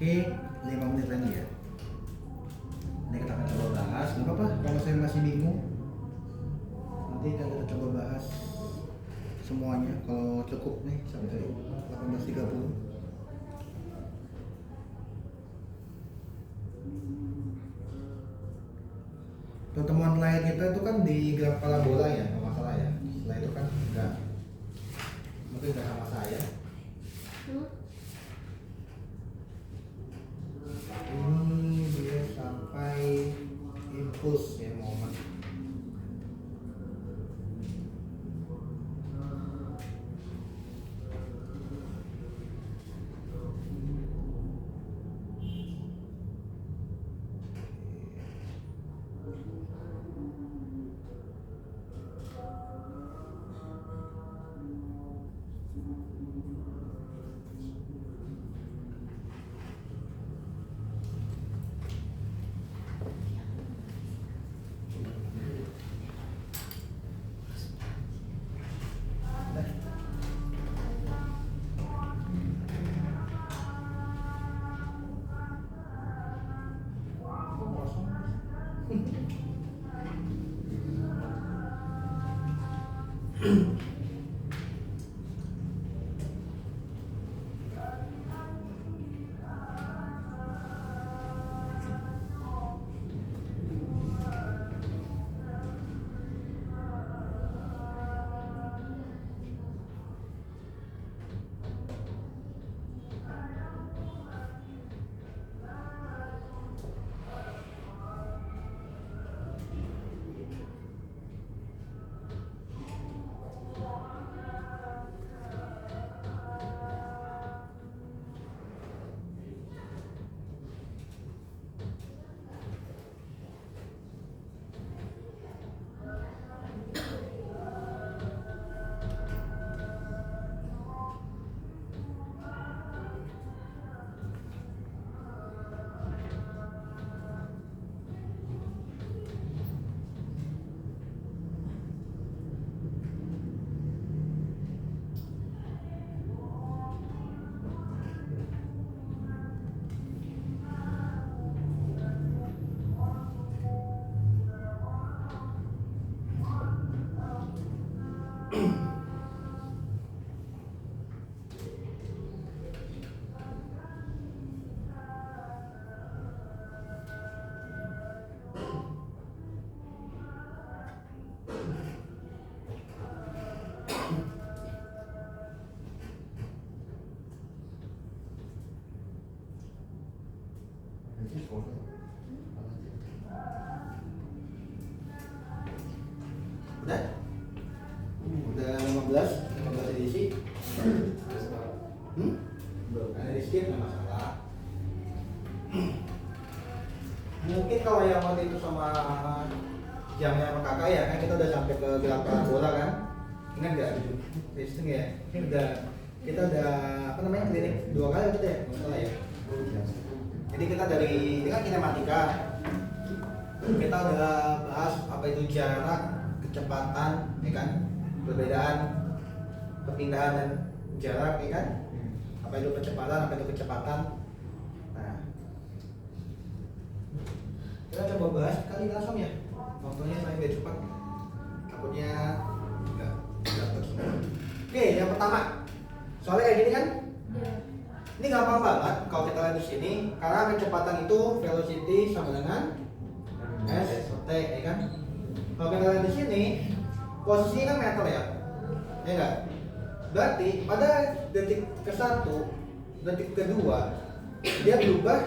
Oke, 5 menit lagi ya. Ini kita akan coba bahas. Gak apa-apa kalau saya masih bingung. Nanti akan kita coba bahas semuanya. Kalau cukup nih sampai 18.30. Pertemuan terakhir kita itu kan di graf parabola ya, nggak masalah ya. Setelah itu kan enggak, mungkin nggak sama saya. Ini dia sampai impuls ya, momen. Udah? Udah 15 edisi. Ada di skip nggak masalah. Mungkin kalau yang waktu itu sama jamnya sama kakak ya, kan kita udah sampai ke graf parabola kan? Ingat nggak? Testing ya? Ini udah, kita udah apa namanya, klinik 2 kali gitu ya? Masalah ya? Jadi kita dari, ini kan kinematika. Kita udah bahas apa itu jarak, kecepatan, ya kan? Perbedaan perpindahan dan jarak, ya kan? Apa itu kecepatan, apa itu kecepatan. Nah, kita coba bahas kali langsung ya. Waktunya saya biar cepat. Takutnya enggak dapat semua. Oke, yang pertama. Soalnya kayak gini kan? Ini gampang banget kalau kita lihat di sini, karena kecepatan itu velocity sama dengan s t, ya kan? Kalau kita lihat di sini, posisinya kan meter ya, ya enggak? Berarti pada detik ke-1, detik kedua, dia berubah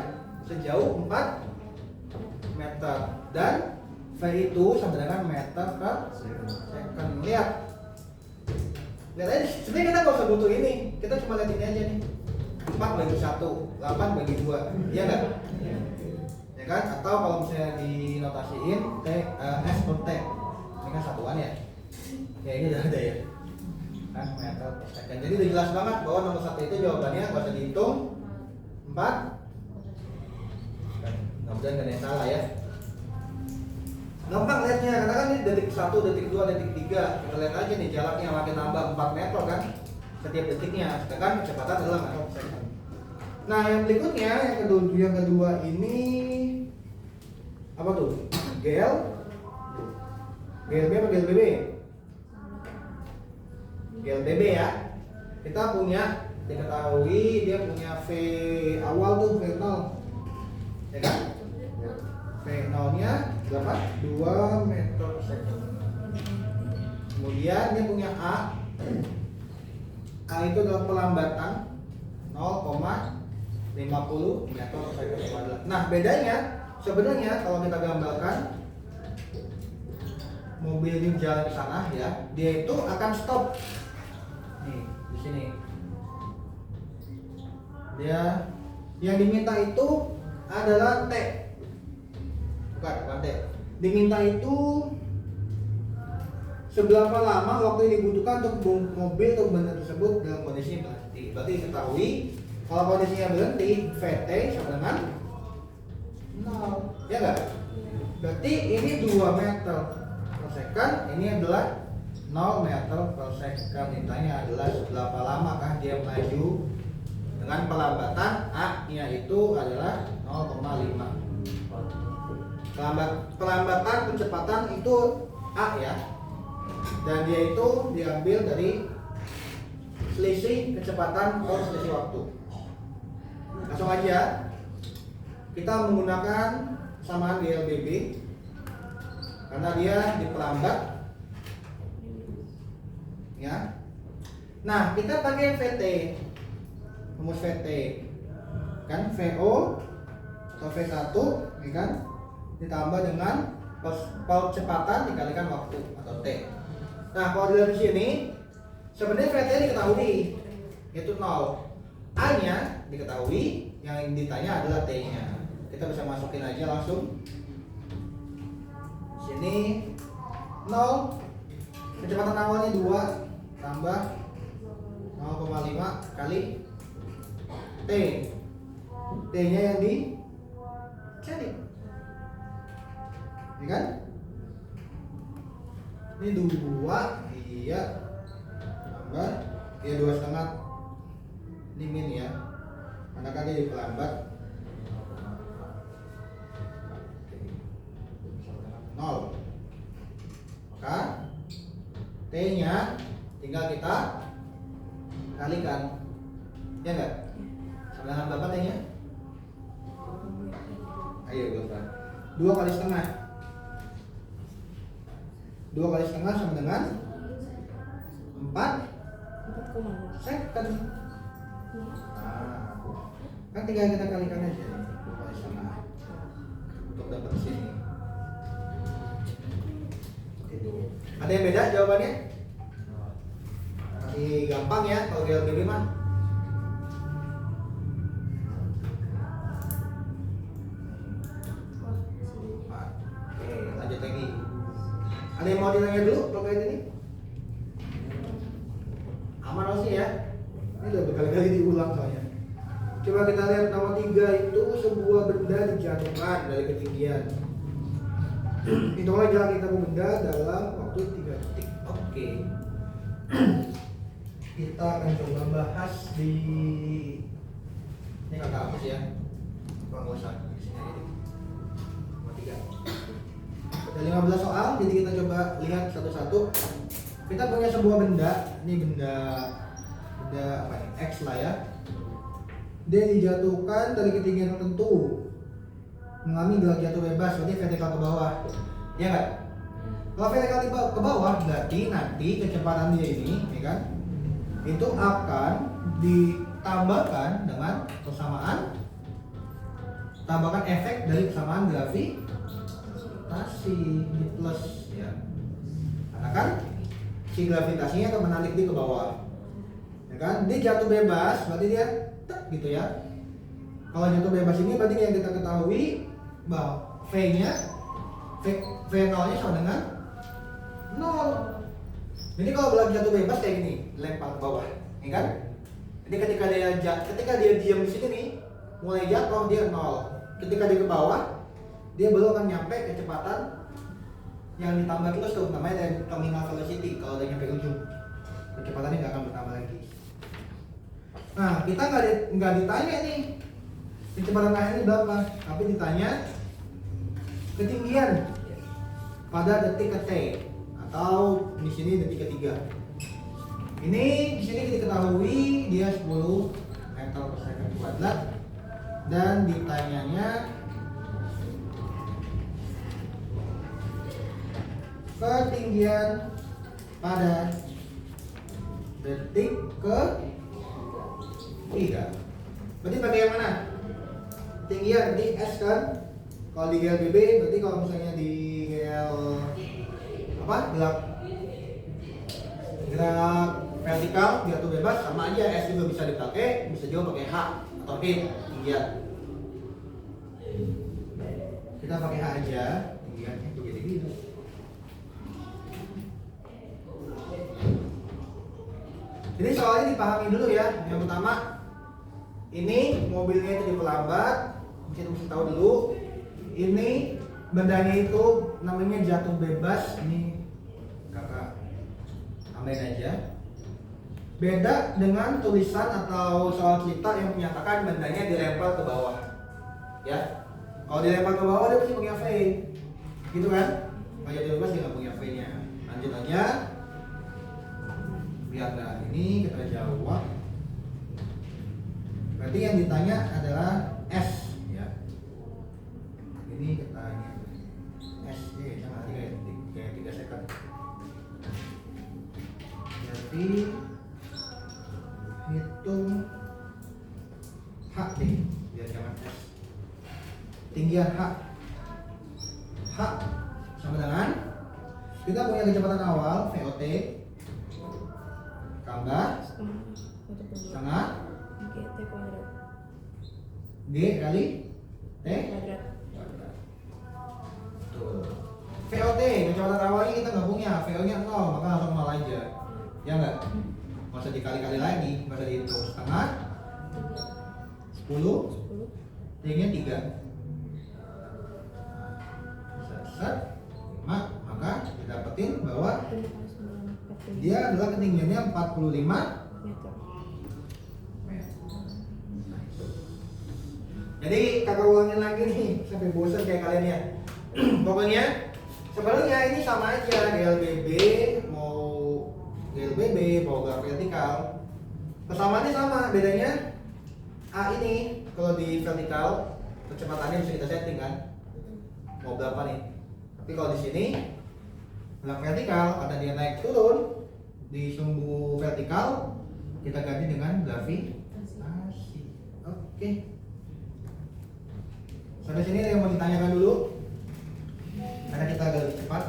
sejauh 4 meter dan V itu sama dengan meter per second. Lihat aja, sebenarnya kita nggak usah butuh ini, kita cuma lihat ini aja nih. 4 bagi 1, 8 bagi 2, iya nggak? Ya kan? Atau kalau misalnya dinotasiin S per T, ini kan satuan ya. Ya ini udah ada ya, kan meter per second. Jadi udah jelas banget bahwa nomor 1 itu jawabannya nggak usah dihitung 4. Mudah-mudahan nggak ada yang salah ya. Gampang lihatnya, karena kan ini detik 1, detik 2, detik 3. Kita lihat aja nih jaraknya makin nambah 4 meter kan setiap detiknya, sedangkan kecepatan adalah meter per second. Nah, yang berikutnya yang kedua ini apa tuh? GLB apa GLBB? GLBB ya. Kita punya, diketahui dia punya V awal tuh V0, ya kan? V0 nya berapa? 2 meter per second. Kemudian dia punya A itu adalah pelambatan 0,50 meter per second. Nah, bedanya sebenarnya kalau kita gambarkan mobil ini jalan ke sana ya, dia itu akan stop nih di sini. Dia yang diminta itu adalah T, bukan T. Diminta itu seberapa lama waktu yang dibutuhkan untuk mobil atau benda tersebut dalam kondisi berhenti. Berarti diketahui kalau kondisinya berhenti, VT sama dengan 0, ya enggak? Berarti ini 2 meter per second, ini adalah 0 meter per second. Mintanya adalah berapa lamakah dia melaju dengan pelambatan A-nya itu adalah 0,5. Pelambatan kecepatan itu A ya, dan dia itu diambil dari selisih kecepatan atau selisih waktu. Langsung aja kita menggunakan samaan GLBB karena dia dipelambat ya. Nah, kita pakai VT, rumus VT kan, VO atau V1 ya kan, ditambah dengan percepatan dikalikan waktu atau T. Nah, kalau dilihat di sini sebenarnya VT diketahui yaitu 0, A-nya diketahui, yang ditanya adalah T-nya. Kita bisa masukin aja langsung. Sini 0, kecepatan awalnya 2 tambah 0,5 kali T. T-nya yang dicari, ya kan? Ini 2, iya, tambah dia 2,5. Ini min ya, karena kan dia dipelambat 0. Maka T-nya tinggal kita kalikan, ya enggak? Sama dengan berapa T-nya? Ayo berapa? 2 kali setengah. 2 kali setengah sama dengan 4 second. Nah, kan tinggal kita kalikan aja nih, 2 kali setengah untuk dapat sini. Itu. Ada yang beda jawabannya? Masih gampang ya kalau GLBB mah. Oke, lanjut lagi. Ada yang mau ditanya dulu terkait ini? Aman sih ya? Ini udah berkali-kali diulang soalnya. Coba kita lihat nomor 3 itu sebuah benda dijatuhkan dari ketinggian. Hitunglah jarak kita benda dalam waktu 3 detik. Oke. Kita akan coba bahas di ini kata hapus ya. Nggak usah di sini aja. Nomor 3. Ada 15 soal, jadi kita coba lihat satu-satu. Kita punya sebuah benda, ini benda apa nih? X lah ya. Dia dijatuhkan dari ketinggian tertentu, mengalami gerak jatuh bebas, berarti vertikal ke bawah, ya nggak? Kalau vertikal ke bawah, berarti nanti kecepatan dia ini, ya kan, itu akan ditambahkan dengan tambahkan efek dari persamaan gravitasi di plus, ya. Karena kan si gravitasinya akan menarik dia ke bawah, ya kan? Dia jatuh bebas, berarti dia gitu ya. Kalau jatuh bebas ini berarti yang kita ketahui bahwa V0-nya sama dengan 0. Jadi kalau lagi jatuh bebas kayak gini, lempar ke bawah, ya kan? Jadi ketika dia diam di sini nih, mulai jatuh dia 0. Ketika dia ke bawah, dia baru akan nyampe kecepatan yang ditambah terus tuh, namanya terminal velocity. Kalau udah nyampe ujung, kecepatannya nggak akan bertambah lagi. Nah, kita nggak ditanya nih kecepatan akhirnya berapa? Tapi ditanya ketinggian pada detik ke T atau di sini detik ketiga. Ini di sini diketahui dia 10 meter per second kuadrat dan ditanyanya ketinggian pada detik ke 3. Berarti pakai yang mana? Ketinggian berarti S kan? Kalau di GLBB berarti kalau misalnya di GL gerak vertikal diatur bebas sama aja, S juga bisa dipakai, bisa juga pakai H atau P ketinggian. Kita pakai H aja, ketinggiannya tuh jadi gitu. Jadi soalnya dipahami dulu ya. Yang pertama, ini mobilnya itu diperlambat, mesti tahu dulu. Ini bendanya itu namanya jatuh bebas. Ini kakak tambahin aja. Beda dengan tulisan atau soal cerita yang menyatakan bendanya dilempar ke bawah. Ya, kalau dilempar ke bawah dia pasti punya V, gitu kan? Kalau jatuh bebas dia nggak punya V-nya. Lanjut aja. Lihat, nah ini kita jawab. Berarti yang ditanya adalah S ya. Ini ketanya S sama kayak 3 second. Jadi hitung H deh, biar jangan S. Tinggian H. H sama dengan kita punya kecepatan awal VOT tambah setengah G kali T kuadrat. Tuh. VOT kecepatan awalnya kita nggak punya, VO nya 0, maka langsung 0 aja. Ya nggak? Nggak usah dikali-kali lagi, nggak usah dihitung. Setengah 10 T nya 3 set 5, maka didapetin bahwa dia adalah ketinggiannya 45 meter. Jadi kakak ulangin lagi nih sampai bosan kayak kalian ya. Pokoknya sebenarnya ini sama aja GLBB mau gerak vertikal. Persamaannya sama, bedanya A ini kalau di vertikal kecepatannya bisa kita setting kan. Mau berapa nih? Tapi kalau di sini gerak vertikal karena dia naik turun di sumbu vertikal kita ganti dengan gravitasi. Oke. Sampai sini ada yang mau ditanyakan dulu karena kita agak lebih cepat.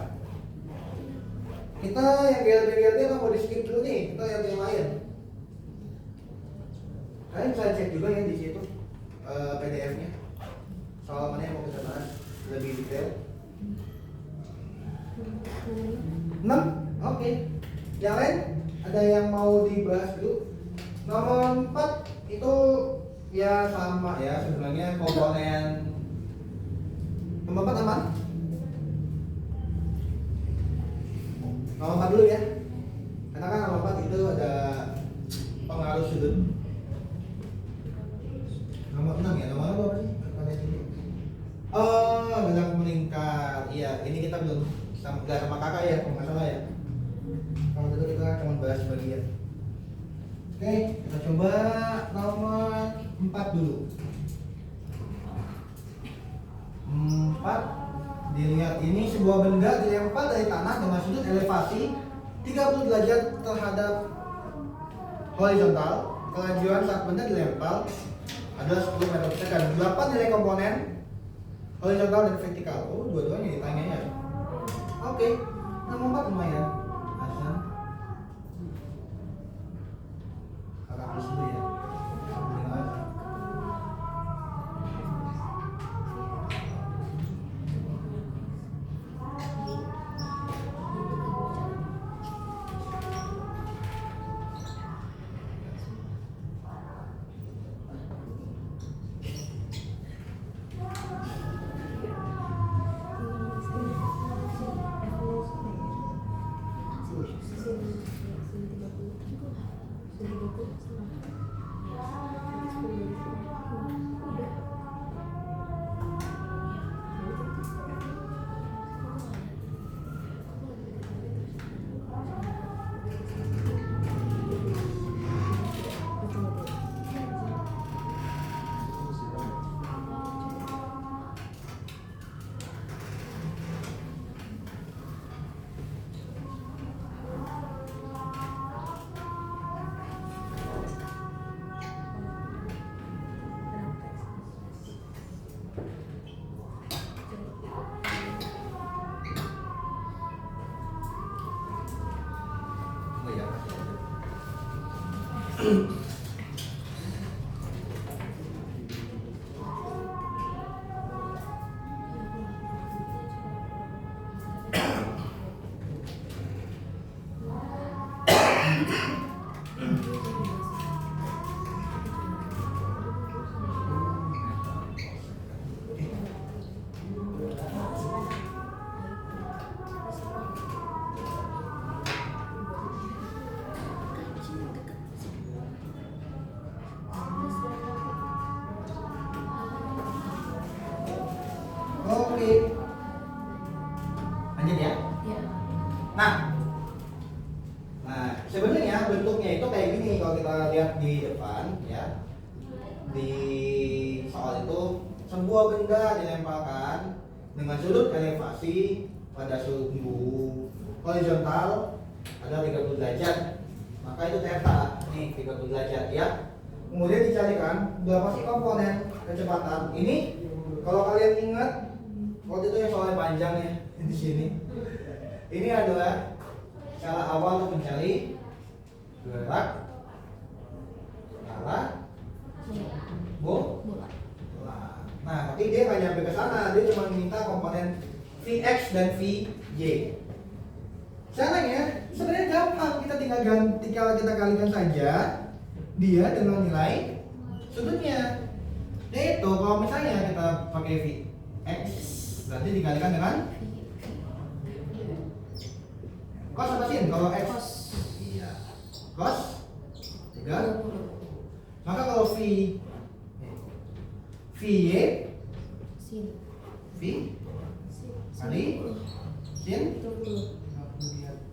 Kita yang GLB apa mau di skip dulu nih, kita yang lain. Kalian bisa cek juga ya di situ PDF-nya. Soal mana yang mau kita bahas lebih detail. 6? Oke. Yang lain ada yang mau dibahas dulu? Nomor 4 itu ya sama ya sebenarnya komponen. Nomor 4 aman? Nomor 4 dulu ya. Karena kan nomor 4 itu ada pengaruh sudut. Nomor 6 ya, nomor apa sih? Oh, gerak melingkar. Iya, ini kita belum sama kakak ya, kalau nggak salah ya. Kalau itu kita cuma bahas bagian. Oke, kita coba nomor 4 dulu. 4, dilihat ini sebuah benda dilempar dari tanah dengan sudut elevasi 30 derajat terhadap horizontal. Kelajuan saat benda dilempar adalah 10 meter per second. Berapa nilai komponen horizontal dan vertikal? Oh, dua-duanya ditanya ya. Oke, nomor 4 lumayan. Asal kakak tulis dulu ya. Oke. Lanjut ya. Nah, sebenarnya bentuknya itu kayak gini kalau kita lihat di depan ya. Di soal itu sebuah benda dilemparkan dengan sudut elevasi pada sumbu horizontal ada 30 derajat. Maka itu theta. Nih 30 derajat ya. Kemudian dicarikan berapa sih komponen kecepatan. Ini kalau kalian ingat waktu itu yang soalnya panjang ya di sini. Ini adalah cara awal untuk mencari gerak arah bola. Nah, tapi dia nggak nyampe ke sana. Dia cuma minta komponen Vx dan Vy. Caranya sebenarnya gampang. Kita tinggal kita kalikan saja dia dengan nilai sudutnya. Yaitu kalau misalnya kita pakai Vx berarti dikalikan dengan cos apa sih? Kalau x iya cos 3. Maka kalau Vy sin V kali sin.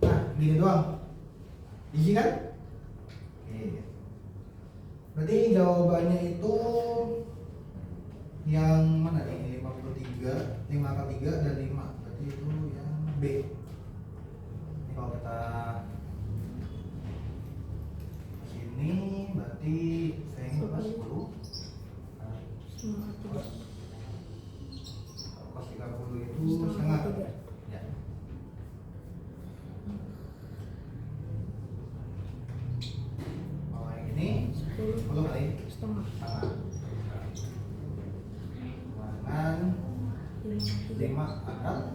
Nah, gini doang. Easy kan? Oke. Berarti jawabannya itu yang mana nih? 53, 5 kali 3 dan 5. Berarti itu yang B. Ini kalau kita sini berarti saya ini pas 10. Pas 30 itu setengah. Ya. Kalau yang ini 10 kali setengah. Dengan 5 akar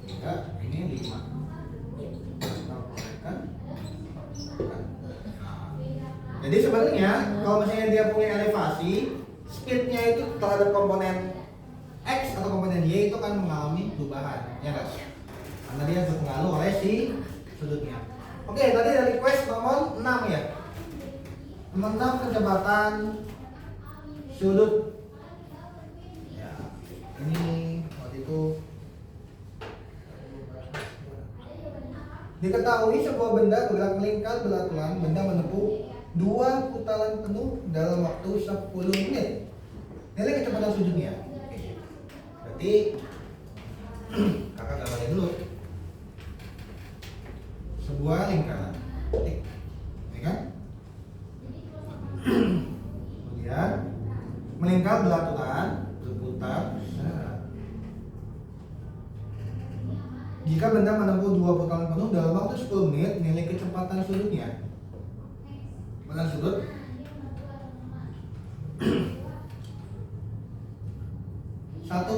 3, ini 5. Jadi sebenarnya kalau misalnya dia punya elevasi, speednya itu terhadap komponen X atau komponen Y itu kan mengalami perubahan, ya kan? Karena dia terpengaruh oleh si sudutnya. Oke, tadi dari request nomor 6 ya. Nomor 6 kecepatan sudut. Ya, ini waktu itu diketahui sebuah benda bergerak melingkar belaturan, benda menempuh 2 putaran penuh dalam waktu 10 menit. Nilai kecepatan sudutnya. Berarti kakak gambarnya dulu. Sebuah lingkaran. Ya kan? Kemudian melingkar belaturan, berputar. Jika benda menempuh 2 putaran penuh dalam waktu 10 menit, nilai kecepatan sudutnya. Kecepatan sudut satu.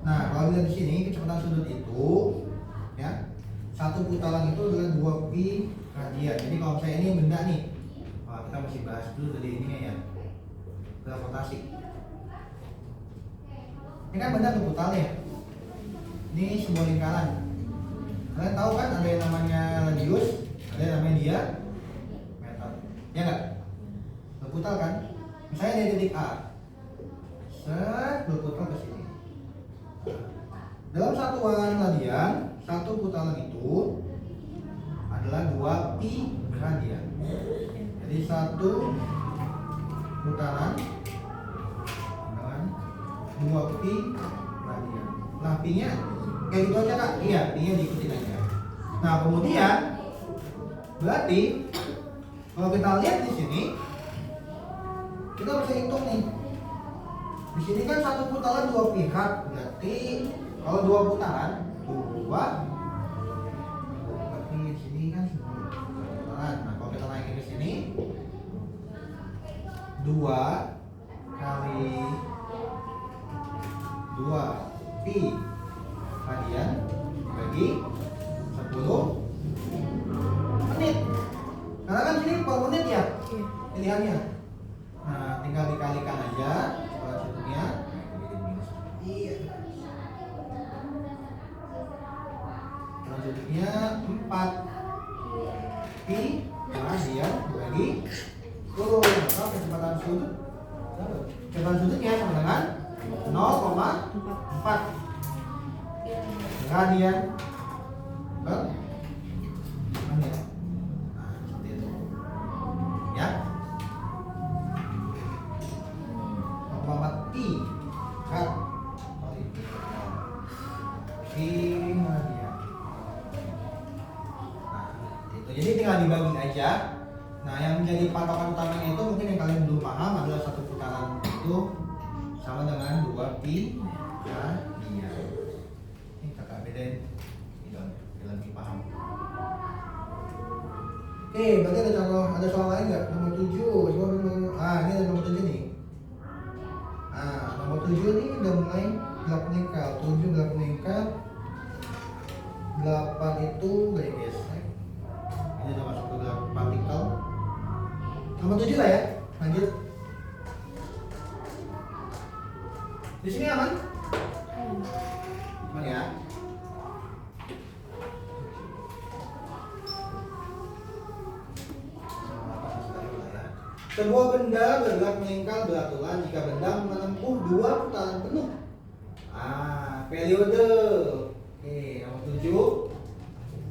Nah, kalau lihat di sini kecepatan sudut itu ya, satu putaran itu adalah 2 pi radian. Jadi kalau saya ini benda nih, kita mesti bahas dulu tadi ininya ya, gravitasi. Ini kan benda berputar ya. Ini sebuah lingkaran. Kalian tahu kan ada yang namanya radius, ada yang namanya diameter. Ya nggak? Berputar kan? Misalnya dari titik A, berputar ke sini. Dalam satuan radian, satu putaran itu adalah 2 pi radian. Jadi satu putaran dengan 2 pi radian. Nah, pi-nya kayak gitu aja kak? Iya, pi-nya diikutin aja. Nah, kemudian berarti kalau kita lihat di sini, kita bisa hitung nih. Di sini kan satu putaran 2 pihak, berarti kalau 2 putaran 2, berarti di sini kan 10 putaran. Nah, kalau 2 kali 2 pi radian dibagi 10 menit. Karena kan sini per menit ya pilihannya. Nah, tinggal dikalikan aja longitudenya. Iya. Longitudenya 4 pi radian dibagi 10. Maka kecepatan sudutnya sama dengan 0,4 radian per menit. Nah, seperti itu. Ya. 0,4 pi kat pi radian. Nah, itu. Jadi tinggal dibagi aja. Nah, yang menjadi patokan utamanya itu mungkin yang kalian belum paham adalah satu putaran itu sama dengan 2 pi radian. Ini kakak bedain, biar lebih paham. Oke, berarti ada soal lain nggak? Nomor 7, ini ada nomor 7 nih. Nomor 7 nih udah mulai gelap meningkat. 7 gelap meningkat, 8 itu gak gesek. Ini udah masuk ke gelap partikel. Nomor 7 lah ya, lanjut. Di sini aman? Aman ya? Sebuah benda bergerak melingkar beraturan jika benda menempuh 2 putaran penuh. Periode. Oke, nomor 7.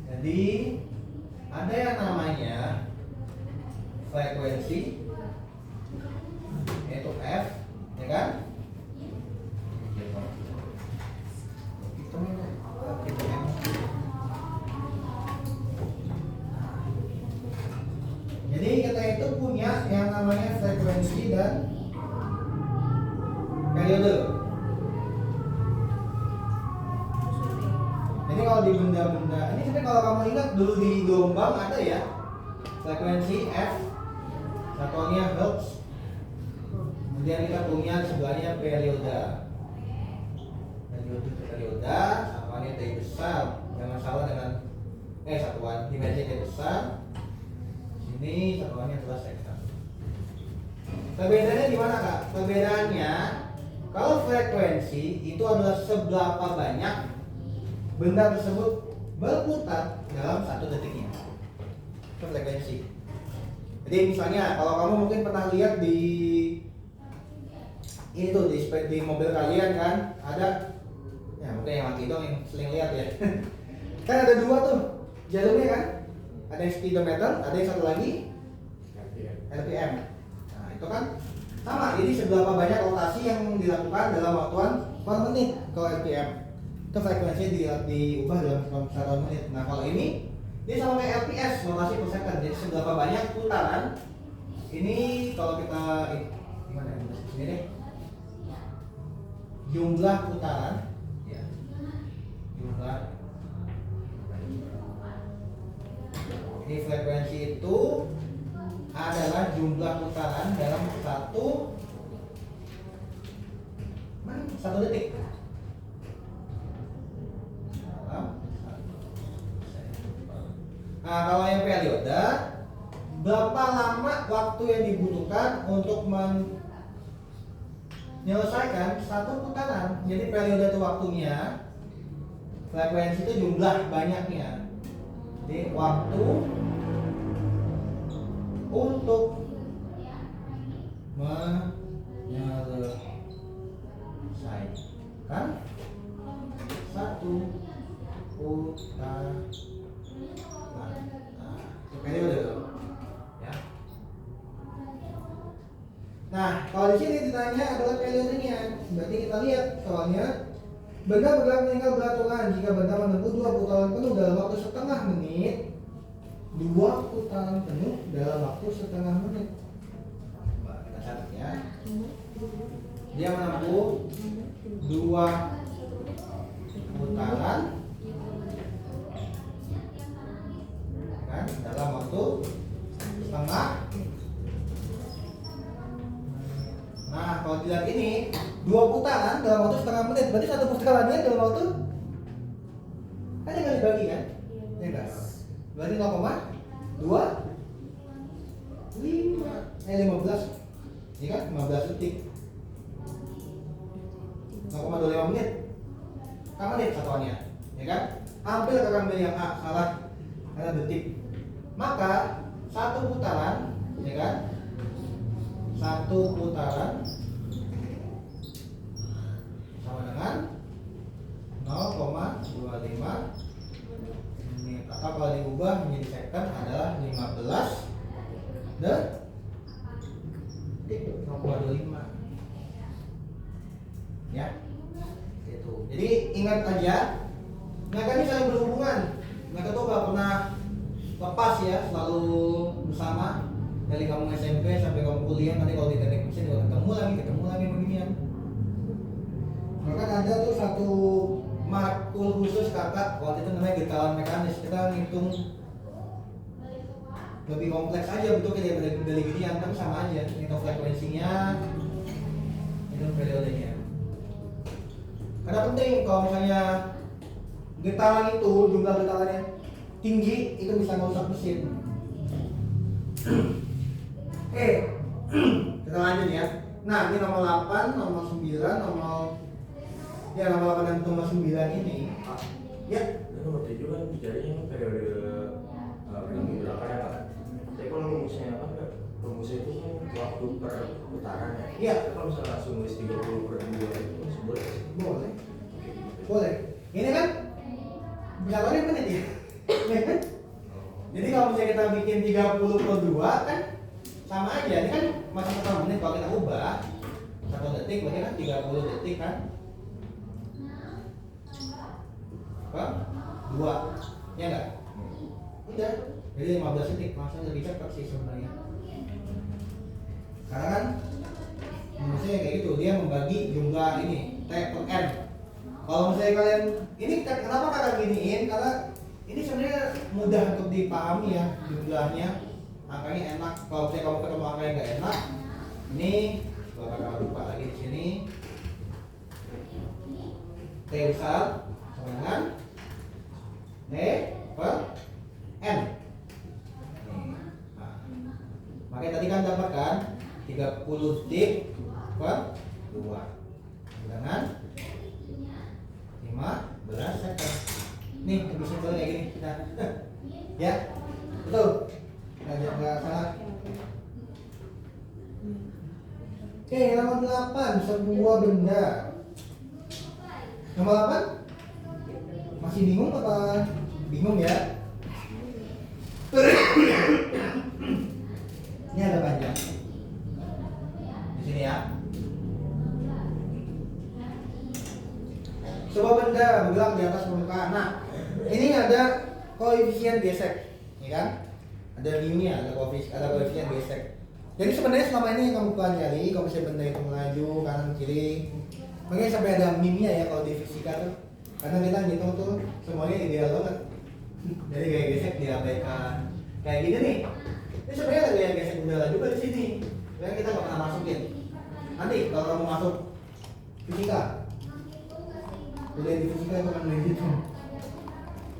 Jadi ada yang namanya frekuensi, yaitu F, ya kan? Jadi kita itu punya yang namanya frekuensi dan periode. Jadi kalau di benda-benda ini sebenarnya kalau kamu ingat dulu di gelombang ada ya frekuensi F, satuannya hertz. Kemudian kita punya sebelahnya periode. Periode satuannya T besar. Jangan salah dengan satuan dimensi T besar. Ini satuannya adalah sektor. Perbedaannya di mana kak? Perbedaannya kalau frekuensi itu adalah seberapa banyak benda tersebut berputar dalam 1 detiknya. Itu frekuensi. Jadi misalnya kalau kamu mungkin pernah lihat di ini tuh di mobil kalian kan ada ya mungkin yang laki dong yang sering lihat ya. Kan ada 2 tuh jalurnya kan? Ada yang speedometer, ada yang satu lagi RPM. Nah, itu kan sama. Jadi seberapa banyak rotasi yang dilakukan dalam waktuan per menit kalau RPM. Itu frekuensinya diubah dalam 1 menit. Nah, kalau ini dia sama kayak RPS, rotasi per second. Jadi seberapa banyak putaran. Ini kalau kita gimana ya? Sini deh. Jumlah putaran ya. Jumlah. Ini frekuensi itu adalah jumlah putaran dalam 1 detik. Nah, kalau yang periode, berapa lama waktu yang dibutuhkan untuk menyelesaikan 1 putaran? Jadi periode itu waktunya, frekuensi itu jumlah banyaknya. Jadi waktu untuk menyelesaikan 1 putaran. Itu periode ya. Nah, kalau di sini ditanya adalah periodenya. Berarti kita lihat soalnya benda bergerak meninggal beraturan jika benda menempuh 2 putaran penuh dalam waktu setengah menit. 2 putaran penuh dalam waktu setengah menit. Coba kita catat ya. Dia menempuh 2 putaran kan dalam waktu setengah 2 putaran dalam waktu setengah menit. Berarti satu putarannya dalam waktu kan tinggal dibagi kan? Ya enggak? Berarti 15 ini kan 15 detik 0,25 menit kan menit satuannya ya kan? Ambil kakak ambil yang A, salah karena detik. Maka satu putaran ya kan? Satu putaran sama dengan 0,25 menit, atau kalau diubah menjadi second adalah 15 detik 0,25 ya itu. Jadi ingat aja mereka ini saling berhubungan, mereka tuh gak pernah lepas ya, selalu bersama dari kamu SMP sampai kamu kuliah. Nanti kalau di teknik mesin juga ketemu lagi beginian. Maka ada tuh satu makul khusus kakak waktu itu namanya getaran mekanis. Kita ngitung lebih kompleks aja bentuknya dari ginian, tapi sama aja, ngitung frekuensinya, ngitung periodenya. Karena penting kalau misalnya getaran itu jumlah getarannya tinggi, itu bisa merusak mesin. Oke, kita lanjut ya. Nah, ini nomor 8, nomor 9, nomor 8 dan nomor 9 ini. Ya. Nomor 7 kan jadinya kan periode berapa ya Pak? Tapi kalau rumusnya kan rumusnya itu kan waktu per putaran ya. Iya. Kalau misalnya langsung nulis 30 per 2 itu masih boleh? Boleh. Boleh. Ini kan berapa menit ya? Jadi kalau misalnya kita bikin 30 per 2 kan sama aja. Ini kan masih 1 menit. Kalau kita ubah 1 detik berarti kan 30 detik kan? Apa? 2. Ya enggak? Udah. Jadi 15 detik langsung lebih cepat sih sebenarnya. Karena kan maksudnya kayak gitu, dia membagi jumlah ini T per N. Kalau misalnya kalian ini kenapa kakak giniin? Karena ini sebenarnya mudah untuk dipahami ya jumlahnya, angkanya enak. Kalau misalnya kamu ketemu angka yang nggak enak, ini kalau kakak lupa lagi di sini T besar sama dengan T per N. Nah, makanya tadi kan dapat kan 30 detik per 2 dengan 15 second. Nih, lebih simpel kayak gini. Nah, ya, betul. Nggak salah. Oke, nomor 8, sebuah benda. Nomor 8? Masih bingung apa? Bingung ya? Ini agak panjang. Di sini ya. Sebuah benda bergerak di atas permukaan. Nah, ini ada koefisien gesek, ya kan? Ada mu-nya, ada koefisien gesek. Jadi sebenarnya selama ini yang kamu pelajari, kalau misalnya benda itu melaju kanan kiri, makanya sampai ada mu-nya ya kalau di fisika tuh. Karena kita ngitung tuh semuanya ideal banget. Jadi kayak gesek diabaikan. Kayak gini nih. Ini sebenarnya ada gaya gesek udara juga di sini. Yang kita nggak pernah masukin. Nanti kalau kamu masuk fisika, kuliah di fisika itu kan begitu.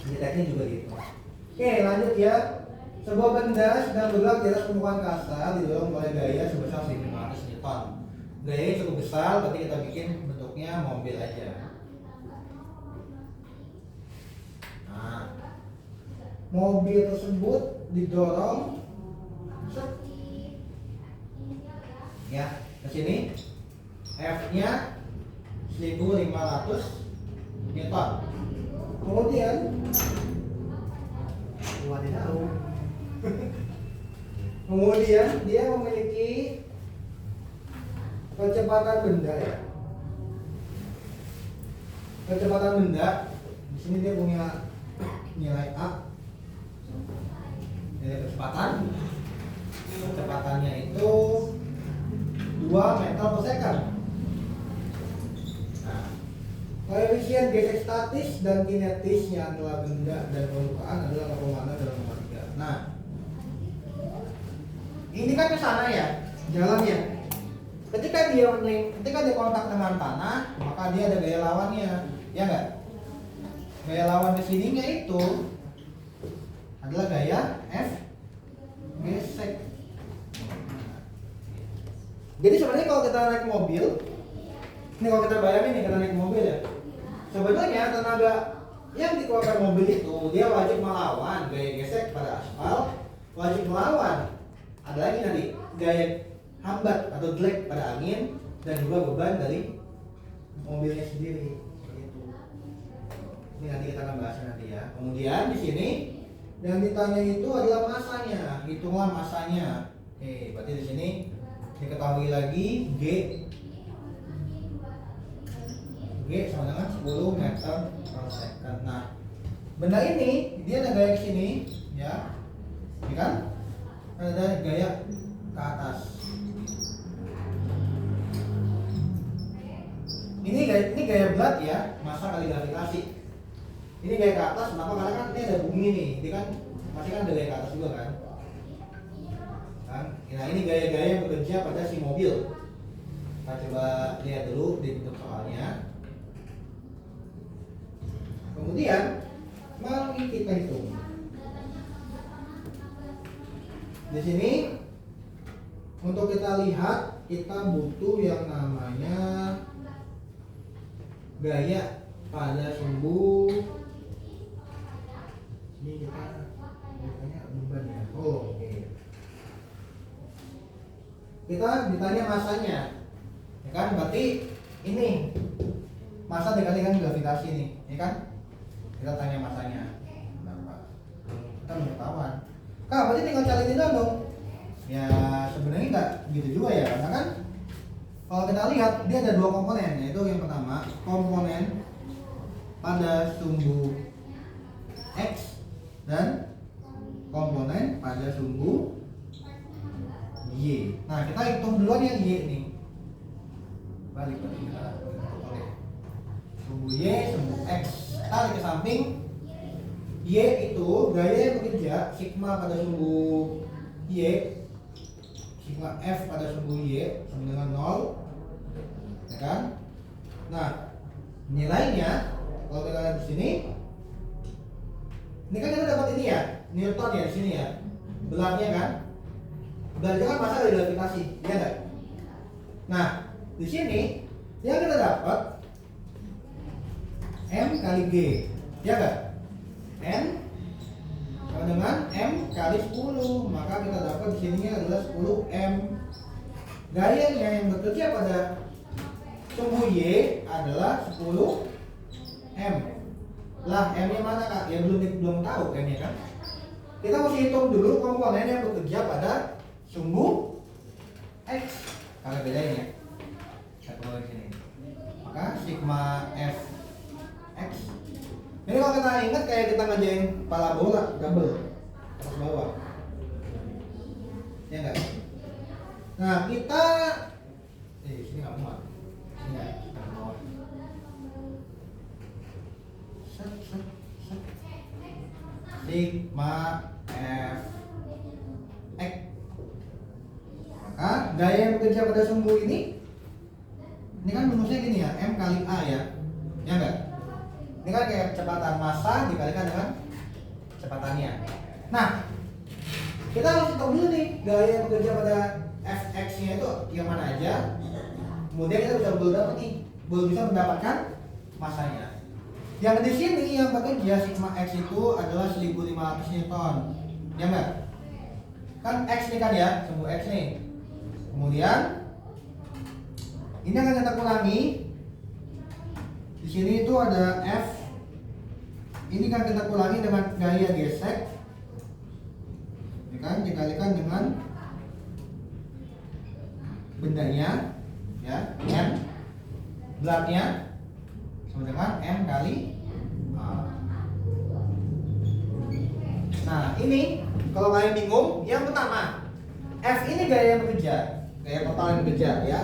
Di teknik juga gitu. Oke, lanjut ya. Sebuah benda sedang bergerak di atas permukaan kasar didorong oleh gaya sebesar 1.500 Newton. Gayanya cukup besar, berarti kita bikin bentuknya mobil aja. Nah, mobil tersebut didorong ya ke sini. F-nya 1.500 Newton. Kemudian wadidaw. Kemudian dia memiliki kecepatan benda ya. Kecepatan benda di sini dia punya nilai A. Nilai kecepatan. Kecepatannya itu 2 meter per second. Nah, koefisien gesek statis dan kinetisnya antara benda dan permukaan adalah 0,6 dan 0,3. Nah, ini kan ke sana ya, jalannya. ketika dia kontak dengan tanah, maka dia ada gaya lawannya, ya nggak? Gaya lawan kesininya itu adalah gaya F gesek. Jadi sebenarnya kalau kita naik mobil, ini kalau kita bayangin nih kita naik mobil ya, sebenarnya tenaga yang dikeluarkan mobil itu dia wajib melawan gaya gesek pada aspal, wajib melawan ada lagi nanti gaya hambat atau drag pada angin, dan juga beban dari mobilnya sendiri. Begitu. Ini nanti kita akan bahas nanti ya. Kemudian di sini yang ditanya itu adalah masanya, hitunglah masanya. Oke, berarti di sini diketahui lagi G sama dengan 10 meter per second. Nah, benda ini dia ada gaya ke sini, ya, ini kan ada gaya ke atas. Ini gaya berat ya, massa kali gravitasi. Ini gaya ke atas, kenapa? Karena kan ini ada bumi nih, ini kan masih kan ada gaya ke atas juga kan. Nah ini gaya-gaya yang bekerja pada si mobil. Kita coba lihat dulu di bentuk soalnya. Kemudian mari kita hitung. Di sini untuk kita lihat kita butuh yang namanya gaya pada sumbu. Ini kita biasanya beban ya. Oh, oke. Kita ditanya masanya, ya kan? Berarti ini massa dikalikan gravitasi nih, ya kan? Kita tanya masanya berapa? Kita mau ketahuan. Kak, berarti tinggal cari dong. Ya sebenarnya nggak gitu juga ya, karena kan kalau kita lihat dia ada dua komponen, yaitu yang pertama komponen pada sumbu X dan komponen pada sumbu Y. Nah kita hitung duluan yang Y nih. Balik kita oleh sumbu Y, sumbu X tarik ke samping. Y itu gaya yang bekerja sigma pada sumbu Y, sigma F pada sumbu Y sama dengan 0, ya kan? Nah nilainya kalau kita lihat di sini, ini kan kita dapat ini ya, Newton ya di sini ya, beratnya kan, beratnya kan massa dari gravitasi, ya enggak? Nah di sini yang kita dapat M kali G, ya enggak? N sama dengan M kali 10, maka kita dapat di sini adalah 10 M. Gayanya yang bekerja pada sumbu Y adalah 10 M. Lah M nya mana kak? Ya belum tahu M nya kan. Kita mesti hitung dulu komponen yang bekerja pada sumbu X. Karena bedanya kita keluar di sini. Maka sigma F X. Ini kalau kita ingat kayak kita ngerjain parabola double atas bawah. Ya enggak? Nah kita sini nggak muat. Sini nggak bawah. Sigma F X. Maka gaya yang bekerja pada sumbu ini kan rumusnya gini ya, M kali A ya. Ya enggak? Ini kan kayak kecepatan massa dikalikan dengan kecepatannya. Nah, kita harus tahu dulu nih gaya yang bekerja pada Fx nya itu yang mana aja. Kemudian kita belum bisa mendapatkan massanya. Yang di sini yang bekerja sigma X itu adalah 1500 Newton. Ya enggak? Kan X nih kan ya, sumbu X nih. Kemudian ini akan kita kurangi. Di sini itu ada F. Ini kan kita kurangi dengan gaya gesek. Ini kan dikalikan dengan bendanya, ya, M. Beratnya sama dengan M kali A. Nah, ini kalau kalian bingung, yang pertama F ini gaya yang bekerja, gaya total yang bekerja ya.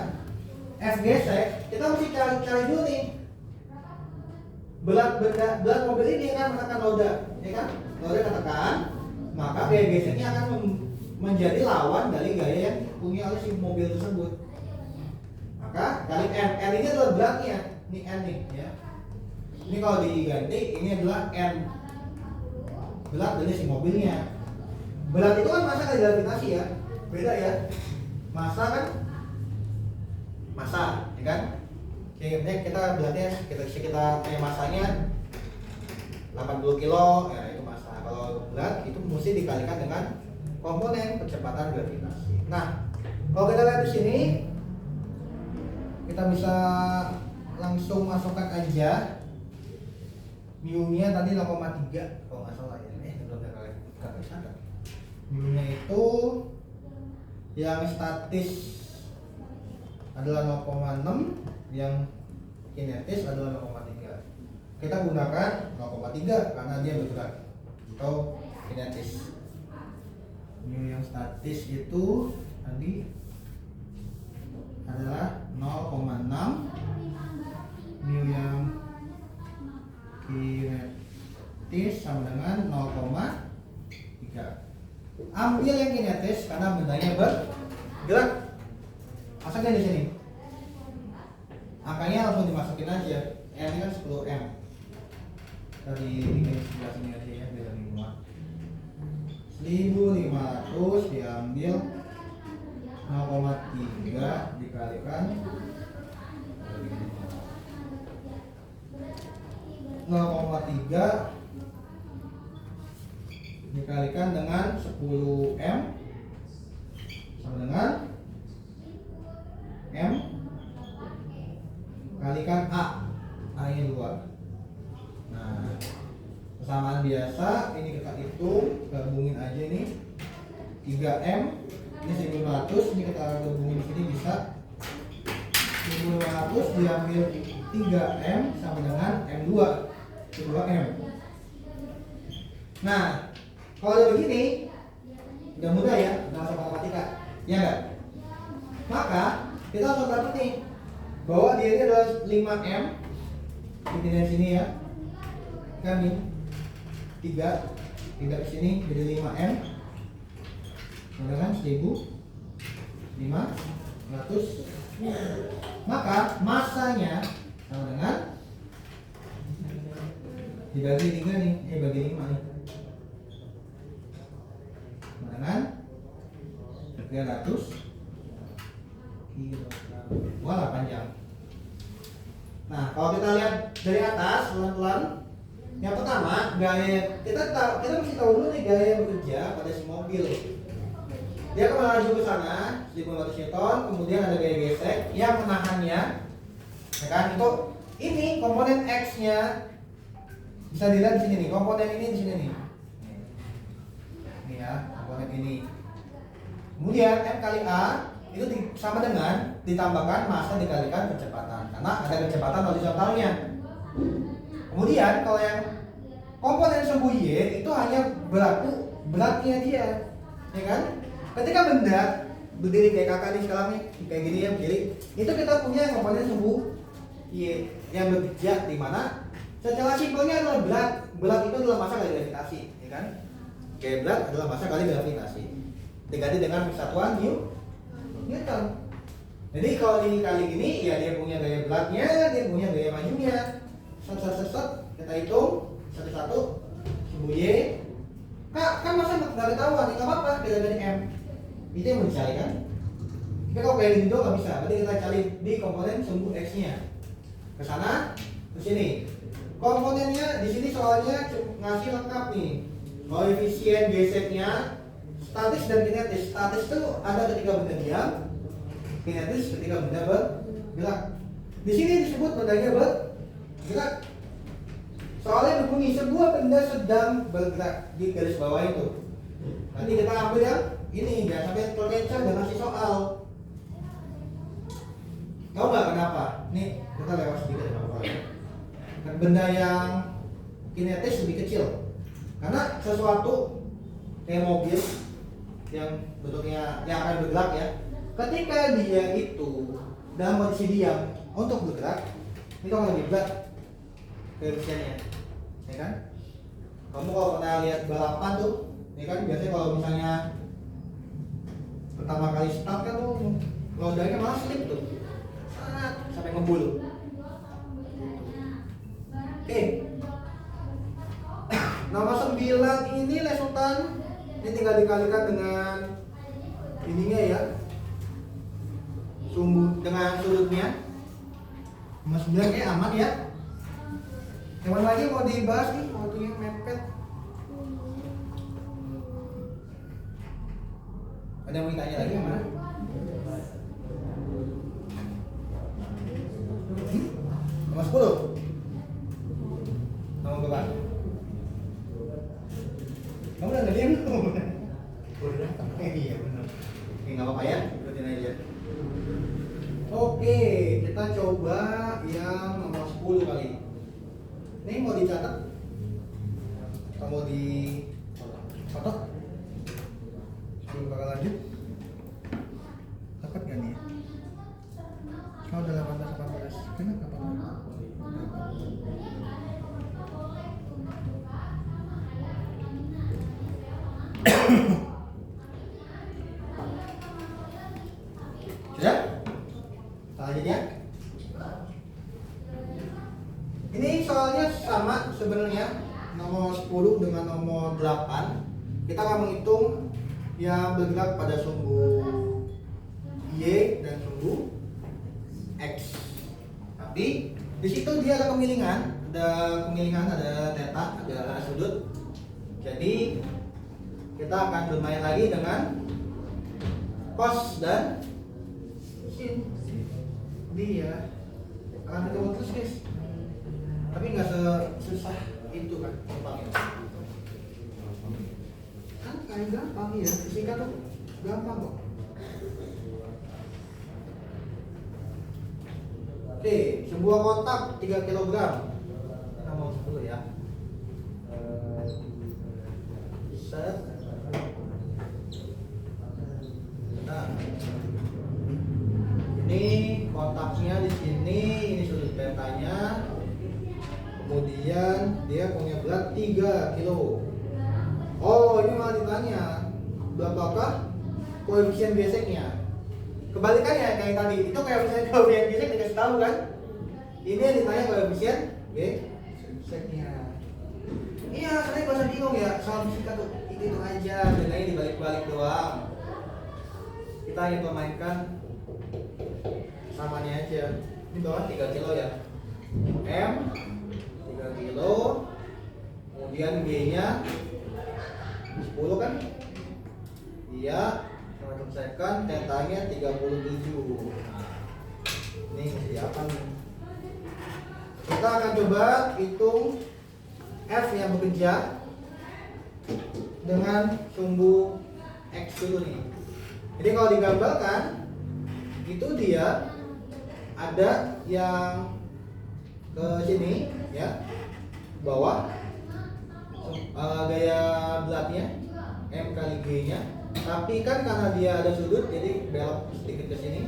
F gesek, kita mesti cari dulu nih. Berat mobil ini akan menekan roda, ya kan? Roda tertekan, maka gaya geseknya akan menjadi lawan dari gaya yang dipunyai oleh si mobil tersebut. maka kali N. N ini adalah beratnya, ini N nih ya. Ini kalau diganti, ini adalah N, berat dari si mobilnya. Berat itu kan massa kali gravitasi ya, beda ya. Massa kan massa, ya kan? Oke, kita beratnya kita punya massanya 80 kilo, ya itu massa. Kalau berat itu mesti dikalikan dengan komponen percepatan gravitasi. Nah, kalau kita lihat di sini, kita bisa langsung masukkan aja mu-nya tadi 0,3 kalau nggak salah ya. Belum ada. Mu-nya itu yang statis adalah 0,6, yang kinetis adalah 0,3. Kita gunakan 0,3 karena dia bergerak atau kinetis. Mu yang statis itu tadi adalah 0,6, mu yang kinetis sama dengan 0,3. Ambil yang kinetis karena bendanya bergerak. Masukkan di sini. Angkanya langsung dimasukin aja. M ini kan 10M. Tadi ini sebelah sini aja ya, biar lebih muat. 1500 diambil 0,3 dikalikan 0,3 dikalikan dengan 10M sama dengan M kalikan A. A-nya 2. Nah, persamaan biasa ini kita hitung, gabungin aja nih 3M, ini 1500, ini kita gabungin sini bisa 1500 diambil 3M sama dengan M2, 2M. Nah, kalau udah begini udah mudah ya, udah masuk matematika, ya enggak? Maka kita langsung dapat nih bahwa dia ini adalah 5M, di sini ya, kan nih 3 di sini jadi 5M, dengan 1500. Maka massanya sama dengan dibagi 3 nih, bagi 5 nih, sama dengan 300 kilogram. Wah, panjang. Nah, kalau kita lihat dari atas pelan-pelan, yang pertama gaya kita mesti tahu dulu nih gaya bekerja pada si mobil. Dia akan melaju ke sana 1500 Newton, kemudian ada gaya gesek yang menahannya, ya kan? Itu ini komponen X-nya bisa dilihat di sini nih, komponen ini di sini nih. Ini ya, komponen ini. Kemudian M kali A itu sama dengan ditambahkan massa dikalikan kecepatan, karena ada kecepatan horizontalnya. Kemudian kalau yang komponen sumbu Y itu hanya berlaku beratnya dia, ya kan? Ketika benda berdiri kayak kakak nih sekarang nih, kayak gini ya berdiri, itu kita punya komponen sumbu Y yang bekerja di mana secara simpelnya adalah berat itu adalah massa kali gravitasi, ya kan? Gaya berat adalah massa kali gravitasi diganti dengan persatuan Newton. Jadi kalau ini kali gini ya dia punya gaya beratnya, dia punya gaya majunya. Set kita hitung satu-satu sumbu Y. Kak, kan masa nggak ketahuan, nggak apa-apa, kita ganti M. Itu yang mau dicari kan? Tapi kalau kayak gitu nggak bisa, berarti kita cari di komponen sumbu X-nya. Ke sana, ke sini. Komponennya di sini soalnya ngasih lengkap nih. Koefisien geseknya, statis dan kinetis. Statis itu ada ketika benda diam, kinetis ketika benda bergerak. Di sini disebut bendanya bergerak. Soalnya berbunyi sebuah benda sedang bergerak di garis bawah itu. Nanti kita ambil yang ini, jangan sampai terkecoh dengan si soal. Tahu nggak kenapa? Nih kita lewat sedikit kenapa? Benda yang kinetis lebih kecil, karena sesuatu kayak mobil yang bentuknya yang akan bergerak ya. Ketika dia itu dalam kondisi diam untuk bergerak, itu akan lebih berat koefisiennya, ya kan? Kamu kalau pernah lihat balapan tuh, ya kan biasanya kalau misalnya pertama kali start kan tuh rodanya malah slip tuh, sampai ngebul. Oke. Nomor 9 ini lesutan. Ini tinggal dikalikan dengan ininya ya. Sumbu dengan sudutnya. Nomor 9 kayak aman ya. Yang mana lagi mau dibahas nih? Waktu yang mepet. Ada yang mau ditanya lagi mana? Nomor 10. Nomor berapa? Kamu udah ngeliat belum? Udah. Iya benar. Oke, nggak apa-apa ya, ikutin aja. Oke, kita coba yang nomor 10 kali ini. Ini mau dicatat? Atau mau dicatat? Sebelum bakal lanjut. Dapat nggak nih? Oh, udah 18. Kenapa? Sudah? Kita lanjut ya. Ini soalnya sama sebenarnya, nomor 10 dengan nomor 8. Kita akan menghitung yang bergerak pada sumbu Y dan sumbu X. Tapi di situ dia ada kemilingan, ada theta, ada sudut. Jadi kita akan bermain lagi dengan cos dan sin. Dia akan ketemu terus guys. Tapi nggak sesusah itu kan gampangnya. Kan kayak gampang ya, fisika tuh gampang kok. Oke, sebuah kotak 3 kg. Kita mau 10 ya. Set. Nah, ini kotaknya di sini, ini sudut petanya. Kemudian dia punya berat 3 kilo. Oh, ini malah ditanya berapakah koefisien geseknya? Kebalikannya kayak tadi, itu koefisien gesek dikasih tahu kan? Ini yang ditanya koefisien geseknya. Iya, saya gak usah bingung ya, soal fisika tuh itu aja, bedanya dibalik-balik doang. Kita hanya memainkan samanya aja. Ini bawah 3 kilo ya. M 3 kilo. Kemudian G-nya 10 kan? Iya, sama selesaikan, tetanya 37. Nah, ini mesti apa nih? Kita akan coba hitung F yang bekerja dengan sumbu X dulu nih. Jadi kalau digambarkan, itu dia ada yang ke sini ya, bawah gaya beratnya M kali G nya, tapi kan karena dia ada sudut jadi belok sedikit ke sini.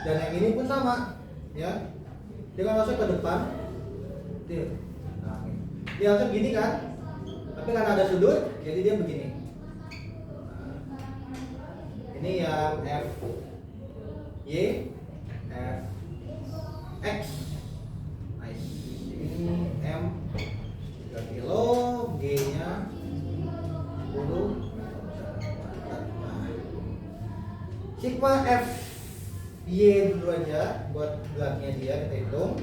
Dan yang ini pun sama ya, dia kan masuk ke depan dia harusnya begini kan, tapi karena ada sudut jadi dia begini. Ini yang F Y F X. Nice. Ini M 3 kilo, G nya 10. Sigma F Y dulu aja buat beratnya dia, kita hitung.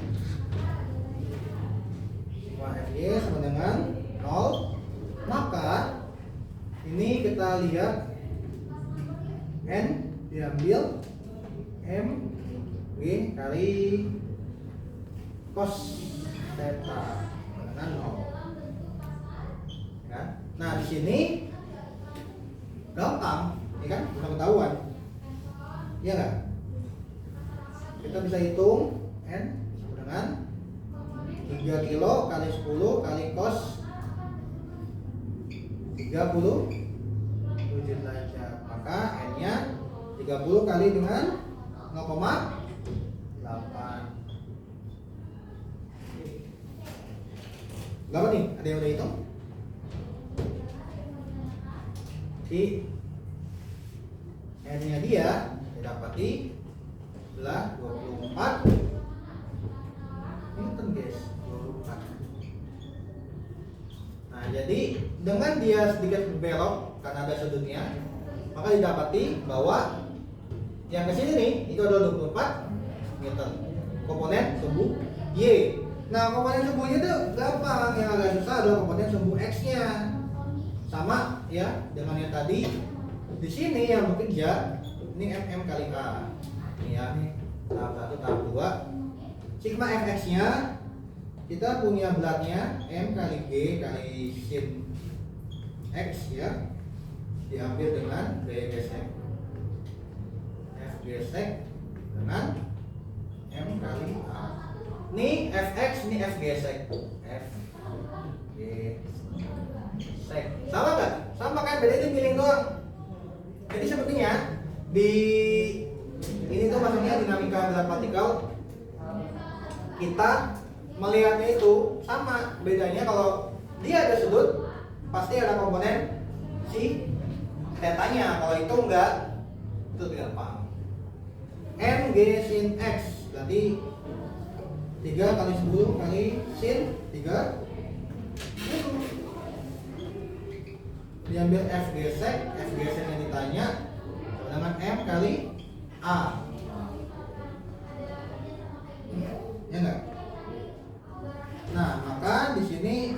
Sigma F Y sama dengan 0. Maka ini kita lihat N diambil M G kali cos theta dengan 0. Ya. Nah, di sini gampang, ini kan bisa ketahuan. Iya nggak? Kita bisa hitung N sama dengan 3 kilo kali 10 kali cos 30 derajat. Maka N-nya 30 kali dengan 0,8. Berapa nih? Ada yang udah hitung? Si N-nya dia didapati belah 24 Newton guys, 24. Nah jadi dengan dia sedikit berbelok karena ada sudutnya, maka didapati bahwa yang kesini nih itu adalah 24 Newton komponen sumbu Y. Nah komponen sumbu Y itu gampang, yang agak susah adalah komponen sumbu X nya. Sama ya dengan yang tadi. Di sini yang bekerja ini mm kali A. Ini ya, nih tahap 1, tahap 2. Sigma fx nya kita punya belatnya M kali G kali sin X ya, diambil dengan gaya gesek F gesek dengan M kali A. Ini fx, ini F gesek F gesek. Sama nggak? Sama kan, beda itu miring doang. Jadi sepertinya di ini tuh maksudnya dinamika belat partikel, kita melihatnya itu sama. Bedanya kalau dia ada sudut pasti ada komponen si tetanya, kalau itu enggak, itu gampang. M G sin X berarti 3 kali 10 kali sin 3 diambil F gesek yang ditanya dengan M kali A, ya enggak? Nah maka di sini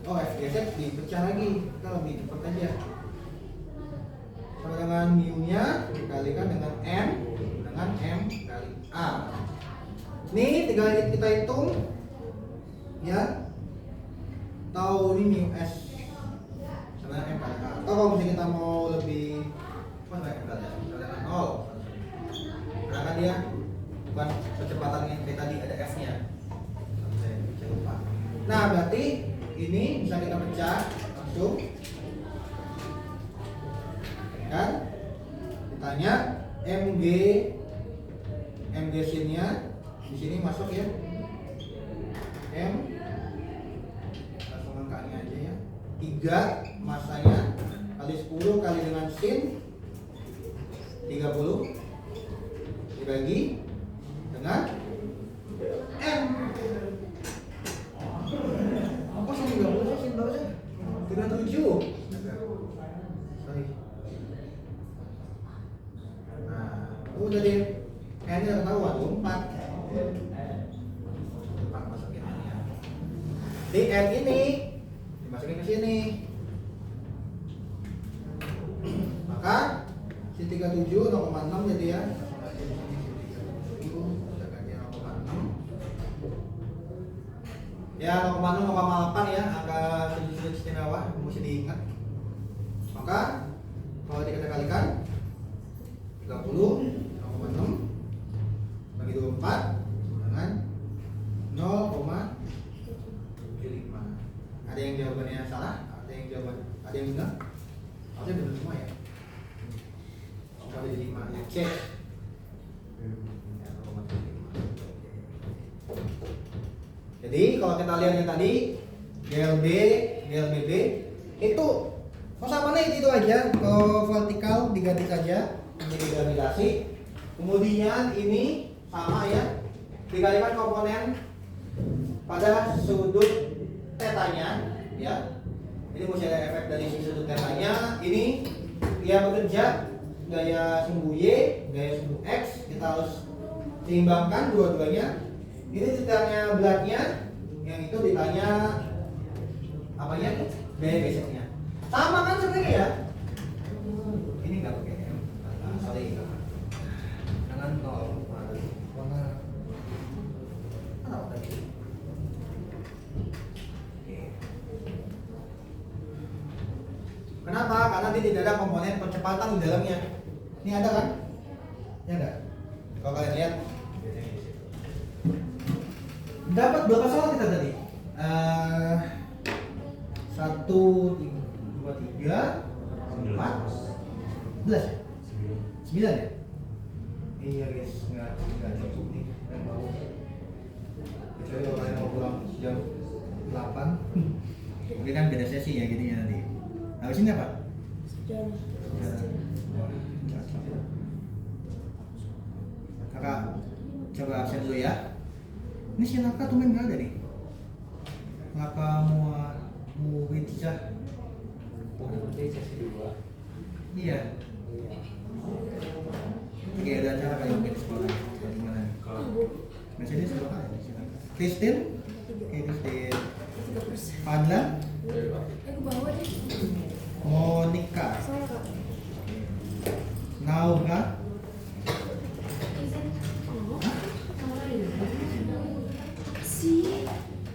F gesek dipecah lagi, kita lebih cepat aja. Sama dengan mu nya dikalikan dengan M kali A. Ini tinggal kita hitung ya, tahu ini mu S sama M kali A. Atau kalau misalnya kita mau lebih apa namanya, dengan 0, karena kan dia bukan percepatan yang kayak tadi, ada F nya. Saya lupa. Nah berarti ini bisa kita pecah langsung kan, ditanya mg sinnya di sini masuk ya, M langsung angkanya aja ya, 3 masanya kali 10 kali dengan sin 30 dibagi dengan M. Kok sin 30 sih, sin berapa sih? 37. Sorry. Nah, udah deh. N nya tahu, waduh 4. 4 masukin N nya. Di N ini dimasukin ke sini. Maka si 37 0,6 jadi ya. Ya 0,6 0,8 ya, angka sudut istimewa mesti diingat. Maka kalau kita kalikan 30 0,6 bagi 24 dengan 0,75. Ada yang jawabannya salah? Ada yang benar? Harusnya benar semua ya. 0,75 ya, cek. Jadi kalau kita lihat yang tadi GLB, GLBB itu sama nih, itu aja. Kalau vertikal diganti saja menjadi gravitasi. Kemudian ini sama ya, dikalikan komponen pada sudut tetanya ya. Ini mesti ada efek dari si sudut tetanya. Ini dia bekerja gaya sumbu Y, gaya sumbu X. Kita harus seimbangkan dua-duanya. Ini ditanya belatnya, yang itu ditanya apanya? Gaya geseknya. Sama kan sebenarnya ya? Ini nggak pakai M. Sorry, jangan nol. Warna apa tadi? Kenapa? Karena dia tidak ada komponen percepatan di dalamnya. Ini ada kan? Ya enggak? Kalau kalian lihat. Dapat berapa soal kita tadi? 1, 2, 3, 4, 11 ya? 9 ya? Iya guys, nggak cukup nih. Kecuali kalau kalian mau pulang jam 8. Mungkin kan beda sesi ya jadinya nanti. Habis ini apa? Sejarah. Kakak coba absen dulu ya. Ini si Laka tuh nggak ada nih. Laka Muwidjah. Berarti sesi 2. Iya. Oke, ada acara kali mungkin di sekolah. Gimana? Masih di sekolah ya? Christine? Oke, Christine. Fadlan? Monica? Naura?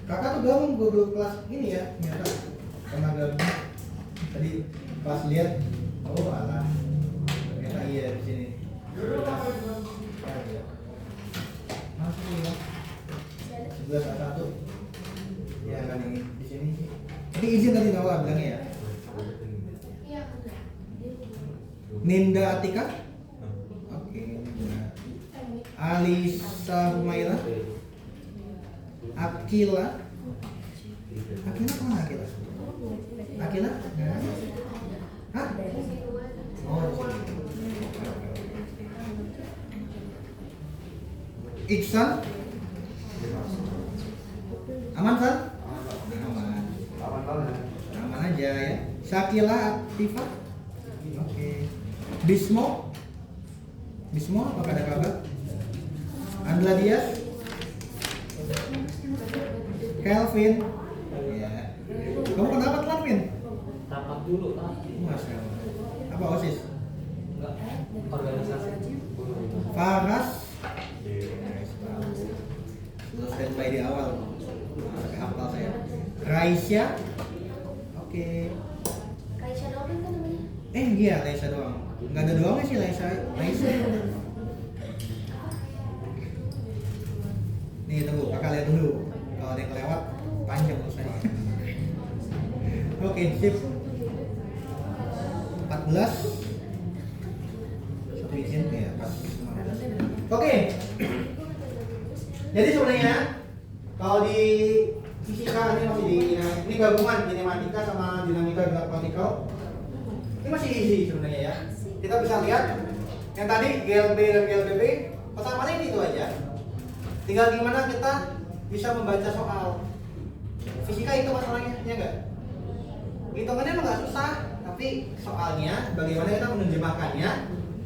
Kakak tuh gabung Google kelas ini ya, ternyata pernah gabung. Tadi pas lihat, oh alah, ternyata iya di sini. Masuk ya. 11A1. Ya kan ini di sini. Ini izin tadi Nawa bilangnya ya. Ninda Atika. Oke, Ninda. Alisa Humaira. Akila. Akila kemana Akila? Akila? Hah? Oh, di sini. Iksan? Aman San? Aman. Aman aja ya. Syakila Aktifah? Oke. Bismo? Bismo apakah ada kabar? Andla Dias? Kelvin? Ya. Kamu kenapa telat, Vin? Rapat dulu tadi. Masya Allah. Apa OSIS? Enggak, organisasi. Faras? Lu standby di awal. Sampai hafal saya. Raisya? Oke. Raisya doang kan namanya? Iya, Raisya doang. Nggak ada doangnya sih Raisya. Nih tunggu, kakak lihat dulu. Kalau ada yang kelewat, panjang urusannya. Oke, sip. 14. Satu izin ya, pas. Oke. Jadi sebenarnya kalau di fisika ini masih ini gabungan kinematika sama dinamika gerak partikel. Ini masih easy sebenarnya ya. Kita bisa lihat yang tadi GLB dan GLBB persamaan ini itu aja. Tinggal gimana kita bisa membaca soal. Fisika itu masalahnya, ya enggak? Hitungannya emang nggak susah, tapi soalnya bagaimana kita menerjemahkannya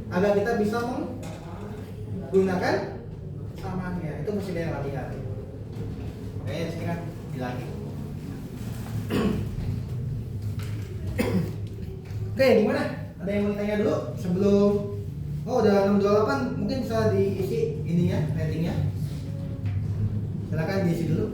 agar kita bisa menggunakan samaannya. Itu mesti ada yang latihan. Oke, di sini kan dilagi. Oke, gimana? Ada yang mau ditanya dulu sebelum? Oh, udah 628, mungkin bisa diisi ininya, ratingnya. Silakan diisi dulu.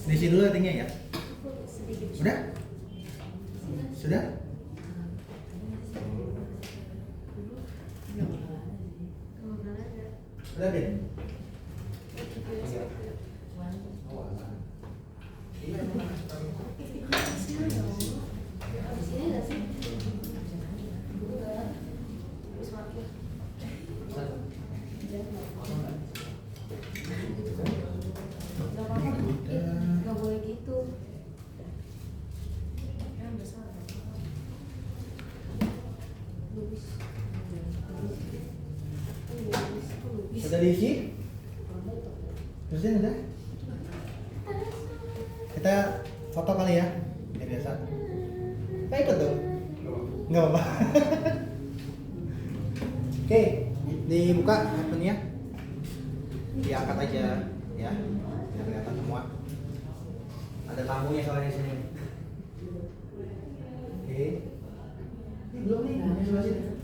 Diisi dulu ratingnya ya. Udah? Sudah? Udah, Bin? Gak boleh gitu. Sudah diisi? Terusnya udah? Kita foto kali ya, biar biasa. Kita ikut dong? Nggak apa-apa. Oke, dibuka handphonenya. Diangkat aja, ya. Biar kelihatan semua. Ada tamunya soalnya di sini. Oke. Ini belum nih, ini sebelah sini.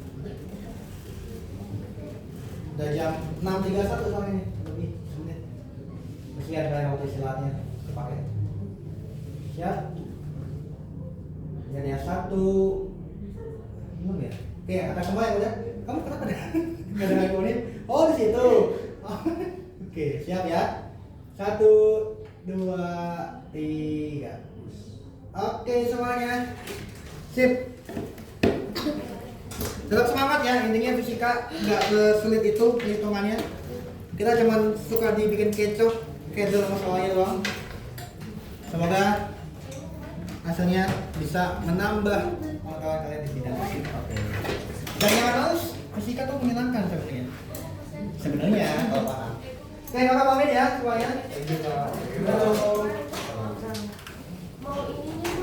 Udah jam 6.31 soalnya nih, lebih 10 menit. Masih ada yang waktu istirahatnya dipakai. Siap. Jadi yang satu belum ya? Oke, kata semua yang udah. Kamu kenapa dah? Nggak ada ngomongin? Oh di situ. Oh. Oke, siap ya. 1, 2, 3. Oke semuanya. Sip. Tetap semangat ya. intinya fisika nggak sesulit itu perhitungannya. Kita cuman suka dibikin kecoh, kayak dalam masalahnya doang. Semoga hasilnya bisa menambah pengetahuan kalian di bidang fisika. Oke. Dan jangan haus, fisika tuh menyenangkan sebenarnya. Sebenarnya kalau paham. Oke, kakak pamit ya semuanya. Thank you, Kak. Mau ininya